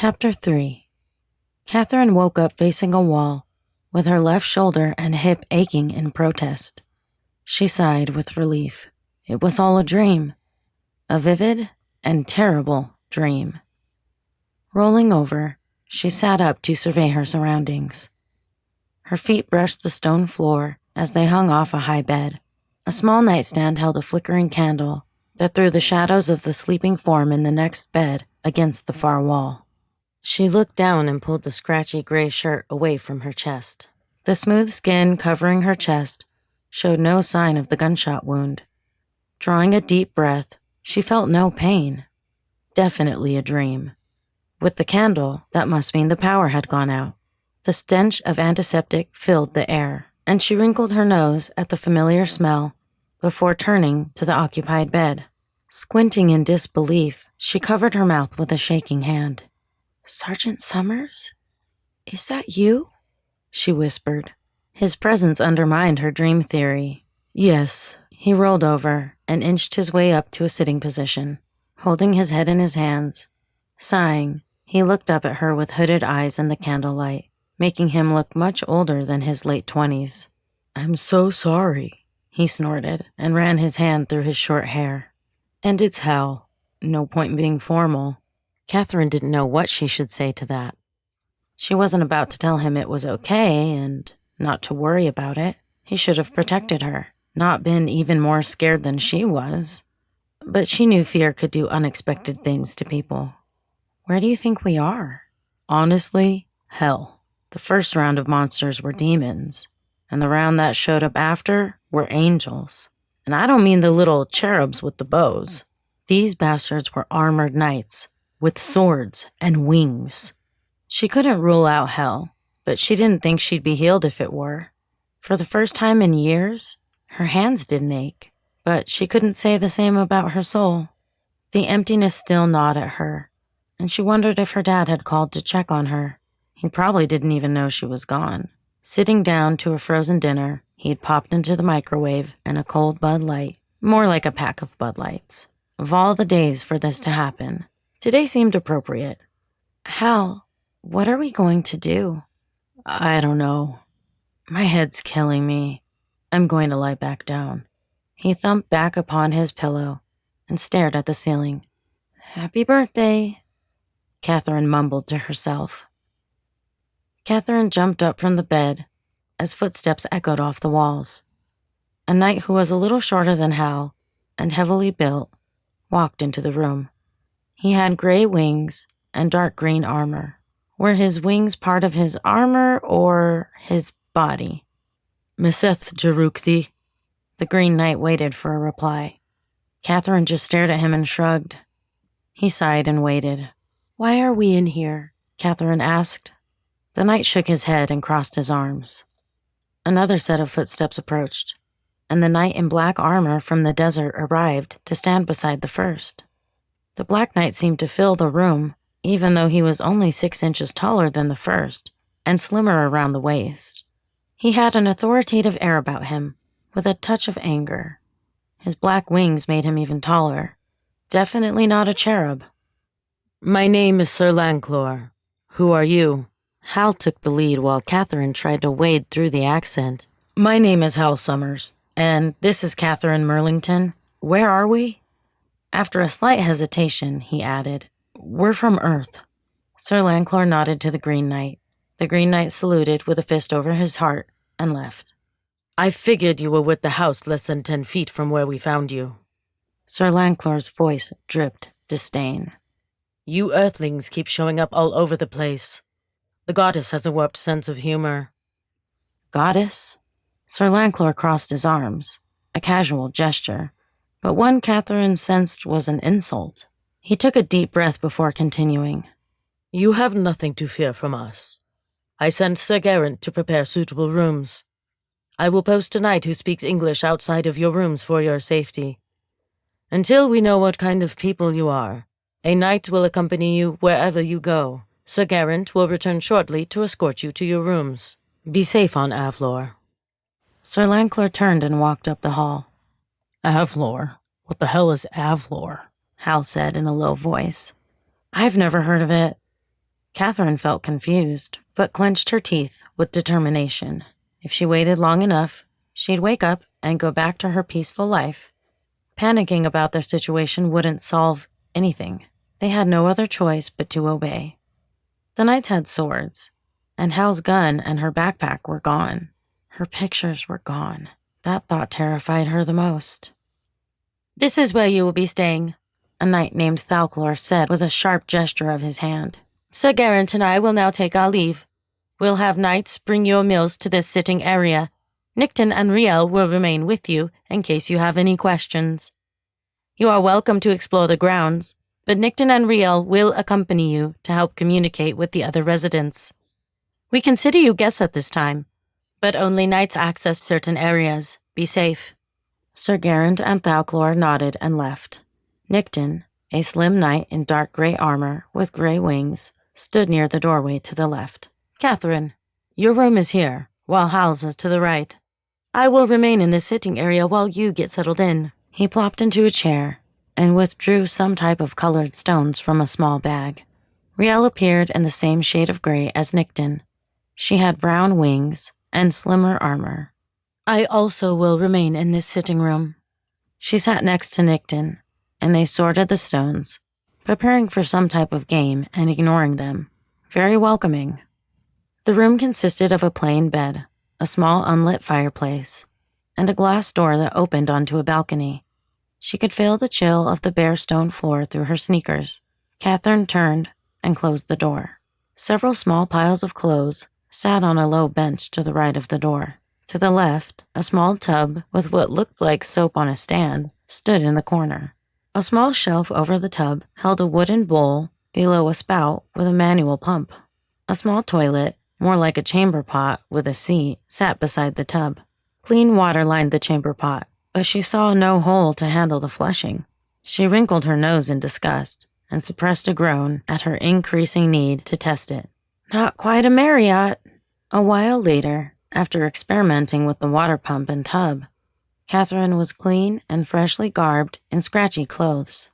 Chapter 3. Kathryn woke up facing a wall, with her left shoulder and hip aching in protest. She sighed with relief. It was all a dream. A vivid and terrible dream. Rolling over, she sat up to survey her surroundings. Her feet brushed the stone floor as they hung off a high bed. A small nightstand held a flickering candle that threw the shadows of the sleeping form in the next bed against the far wall. She looked down and pulled the scratchy gray shirt away from her chest. The smooth skin covering her chest showed no sign of the gunshot wound. Drawing a deep breath, she felt no pain. Definitely a dream. With the candle, that must mean the power had gone out. The stench of antiseptic filled the air, and she wrinkled her nose at the familiar smell before turning to the occupied bed. Squinting in disbelief, she covered her mouth with a shaking hand. "Sergeant Summers? Is that you?" she whispered. His presence undermined her dream theory. Yes. He rolled over and inched his way up to a sitting position, holding his head in his hands. Sighing, he looked up at her with hooded eyes in the candlelight, making him look much older than his late 20s. "I'm so sorry," he snorted and ran his hand through his short hair. "And it's Hal. No point being formal." Kathryn didn't know what she should say to that. She wasn't about to tell him it was okay and not to worry about it. He should have protected her, not been even more scared than she was. But she knew fear could do unexpected things to people. "Where do you think we are?" "Honestly, hell. The first round of monsters were demons, and the round that showed up after were angels. And I don't mean the little cherubs with the bows. These bastards were armored knights, with swords and wings." She couldn't rule out hell, but she didn't think she'd be healed if it were. For the first time in years, her hands didn't ache, but she couldn't say the same about her soul. The emptiness still gnawed at her, and she wondered if her dad had called to check on her. He probably didn't even know she was gone. Sitting down to a frozen dinner, he'd popped into the microwave and a cold Bud Light, more like a pack of Bud Lights. Of all the days for this to happen, today seemed appropriate. "Hal, what are we going to do?" "I don't know. My head's killing me. I'm going to lie back down." He thumped back upon his pillow and stared at the ceiling. "Happy birthday," Kathryn mumbled to herself. Kathryn jumped up from the bed as footsteps echoed off the walls. A knight who was a little shorter than Hal and heavily built walked into the room. He had gray wings and dark green armor. Were his wings part of his armor or his body? "Meseth Jerukthi." The Green Knight waited for a reply. Kathryn just stared at him and shrugged. He sighed and waited. "Why are we in here?" Kathryn asked. The knight shook his head and crossed his arms. Another set of footsteps approached, and the knight in black armor from the desert arrived to stand beside the first. The Black Knight seemed to fill the room, even though he was only 6 inches taller than the first and slimmer around the waist. He had an authoritative air about him, with a touch of anger. His black wings made him even taller. Definitely not a cherub. "My name is Sir Lanclor. Who are you?" Hal took the lead while Kathryn tried to wade through the accent. "My name is Hal Summers, and this is Kathryn Merlington. Where are we?" After a slight hesitation, he added, "We're from Earth." Sir Lanclor nodded to the Green Knight. The Green Knight saluted with a fist over his heart and left. "I figured you were with the house less than 10 feet from where we found you." Sir Lanclor's voice dripped disdain. "You Earthlings keep showing up all over the place. The goddess has a warped sense of humor." "Goddess?" Sir Lanclor crossed his arms, a casual gesture, but one Kathryn sensed was an insult. He took a deep breath before continuing. "You have nothing to fear from us. I sent Sir Garant to prepare suitable rooms. I will post a knight who speaks English outside of your rooms for your safety. Until we know what kind of people you are, a knight will accompany you wherever you go. Sir Garant will return shortly to escort you to your rooms. Be safe on Avlor." Sir Lanclor turned and walked up the hall. "Avlor? What the hell is Avlor?" Hal said in a low voice. "I've never heard of it." Kathryn felt confused, but clenched her teeth with determination. If she waited long enough, she'd wake up and go back to her peaceful life. Panicking about their situation wouldn't solve anything. They had no other choice but to obey. The knights had swords, and Hal's gun and her backpack were gone. Her pictures were gone. That thought terrified her the most. "This is where you will be staying," a knight named Thalclor said with a sharp gesture of his hand. "Sir Geraint and I will now take our leave. We'll have knights bring your meals to this sitting area. Nickton and Riel will remain with you in case you have any questions. You are welcome to explore the grounds, but Nickton and Riel will accompany you to help communicate with the other residents. We consider you guests at this time, but only knights access certain areas. Be safe." Sir Geraint and Thalclor nodded and left. Nickton, a slim knight in dark gray armor with gray wings, stood near the doorway to the left. "Kathryn, your room is here, while Hal's is to the right. I will remain in this sitting area while you get settled in." He plopped into a chair and withdrew some type of colored stones from a small bag. Riel appeared in the same shade of gray as Nickton. She had brown wings and slimmer armor. "I also will remain in this sitting room." She sat next to Nickton, and they sorted the stones, preparing for some type of game and ignoring them. Very welcoming. The room consisted of a plain bed, a small unlit fireplace, and a glass door that opened onto a balcony. She could feel the chill of the bare stone floor through her sneakers. Kathryn turned and closed the door. Several small piles of clothes sat on a low bench to the right of the door. To the left, a small tub with what looked like soap on a stand stood in the corner. A small shelf over the tub held a wooden bowl below a spout with a manual pump. A small toilet, more like a chamber pot with a seat, sat beside the tub. Clean water lined the chamber pot, but she saw no hole to handle the flushing. She wrinkled her nose in disgust and suppressed a groan at her increasing need to test it. Not quite a Marriott. A while later, after experimenting with the water pump and tub, Kathryn was clean and freshly garbed in scratchy clothes.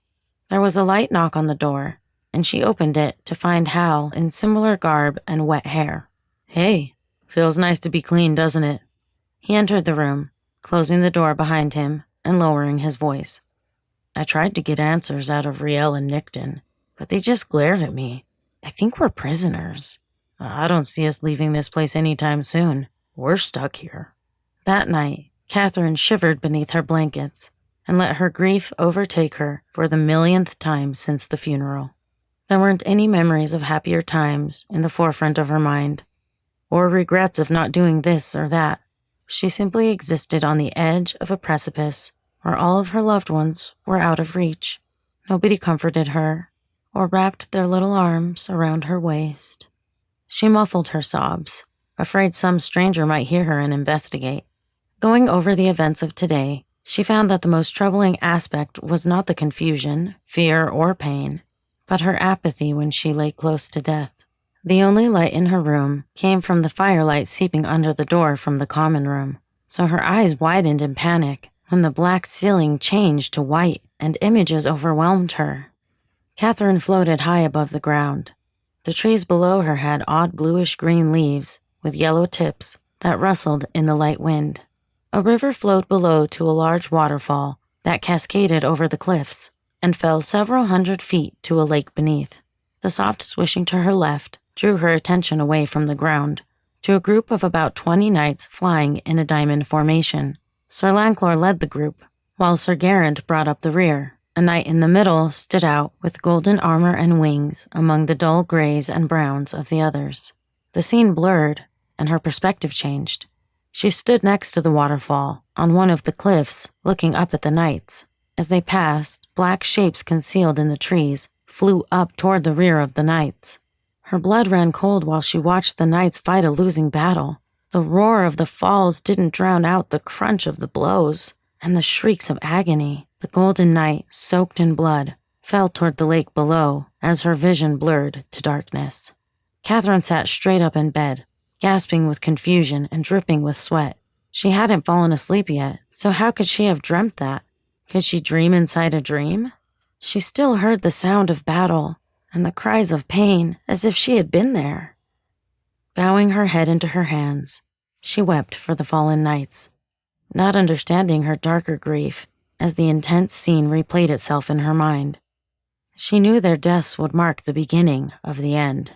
There was a light knock on the door, and she opened it to find Hal in similar garb and wet hair. "Hey, feels nice to be clean, doesn't it?" He entered the room, closing the door behind him and lowering his voice. "I tried to get answers out of Riel and Nickton, but they just glared at me. I think we're prisoners. I don't see us leaving this place anytime soon. We're stuck here." That night, Kathryn shivered beneath her blankets and let her grief overtake her for the millionth time since the funeral. There weren't any memories of happier times in the forefront of her mind, or regrets of not doing this or that. She simply existed on the edge of a precipice where all of her loved ones were out of reach. Nobody comforted her or wrapped their little arms around her waist. She muffled her sobs, afraid some stranger might hear her and investigate. Going over the events of today, she found that the most troubling aspect was not the confusion, fear, or pain, but her apathy when she lay close to death. The only light in her room came from the firelight seeping under the door from the common room, so her eyes widened in panic when the black ceiling changed to white and images overwhelmed her. Kathryn floated high above the ground. The trees below her had odd bluish-green leaves with yellow tips that rustled in the light wind. A river flowed below to a large waterfall that cascaded over the cliffs and fell several hundred feet to a lake beneath. The soft swishing to her left drew her attention away from the ground to a group of about 20 knights flying in a diamond formation. Sir Lanclor led the group, while Sir Geraint brought up the rear. A knight in the middle stood out with golden armor and wings among the dull grays and browns of the others. The scene blurred, and her perspective changed. She stood next to the waterfall, on one of the cliffs, looking up at the knights. As they passed, black shapes concealed in the trees flew up toward the rear of the knights. Her blood ran cold while she watched the knights fight a losing battle. The roar of the falls didn't drown out the crunch of the blows and the shrieks of agony. The golden knight, soaked in blood, fell toward the lake below as her vision blurred to darkness. Kathryn sat straight up in bed, gasping with confusion and dripping with sweat. She hadn't fallen asleep yet, so how could she have dreamt that? Could she dream inside a dream? She still heard the sound of battle, and the cries of pain as if she had been there. Bowing her head into her hands, she wept for the fallen knights, not understanding her darker grief as the intense scene replayed itself in her mind. She knew their deaths would mark the beginning of the end.